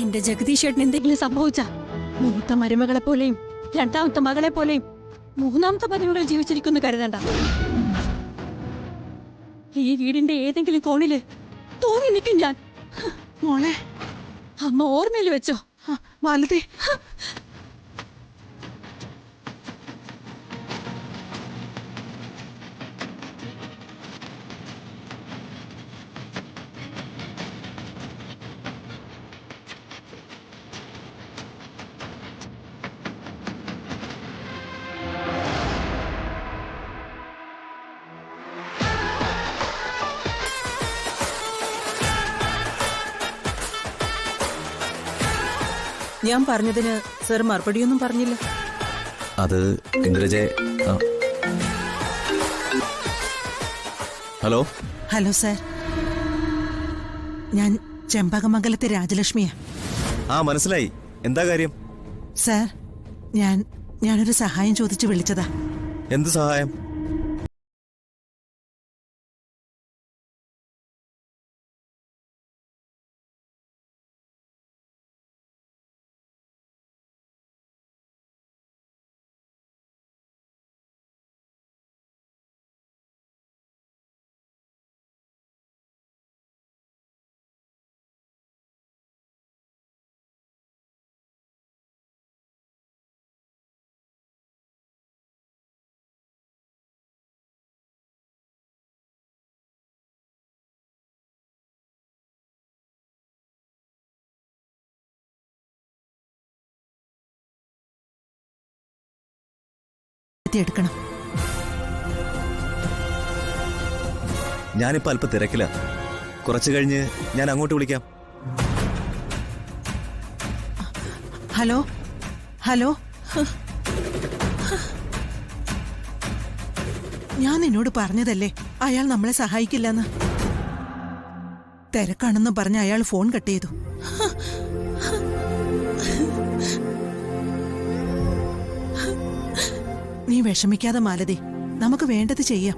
എന്റെ ജഗദീഷ് ചേട്ടന് എന്തെങ്കിലും സംഭവിച്ച മൂത്ത മരുമകളെ പോലെയും രണ്ടാമത്തെ മകളെ പോലെയും മൂന്നാമത്തെ മരുമകൾ ജീവിച്ചിരിക്കുന്നു കരുതണ്ട. ഈ വീടിന്റെ ഏതെങ്കിലും കോണില് തൂങ്ങി നിൽക്കും ഞാൻ. മോളെ, അമ്മ ഓർമ്മയിൽ വെച്ചോ. മാലതി, ഞാൻ പറഞ്ഞതിന് സർ മറുപടിയൊന്നും പറഞ്ഞില്ല. അത് ഇന്ദിരജെ. ഹലോ. ഹലോ സാർ, ഞാൻ ചെമ്പകമംഗലത്തെ രാജലക്ഷ്മിയാ. മനസ്സിലായി. എന്താ കാര്യം? സാർ, ഞാനൊരു സഹായം ചോദിച്ചു വിളിച്ചതാ. എന്ത് സഹായം? എടുക്കണം. ഞാനിപ്പോ അല്പ തിരക്കില. കുറച്ചു കഴിഞ്ഞ് ഞാൻ അങ്ങോട്ട് വിളിക്കാം. ഹലോ ഹലോ, ഞാൻ നിന്നോട് പറഞ്ഞതല്ലേ അയാൾ നമ്മളെ സഹായിക്കില്ലെന്ന്. തിരക്കാണെന്ന് പറഞ്ഞ അയാൾ ഫോൺ കട്ട് ചെയ്തു. നീ വിഷമിക്കാതെ മാലതി, നമുക്ക് വേണ്ടത് ചെയ്യാം.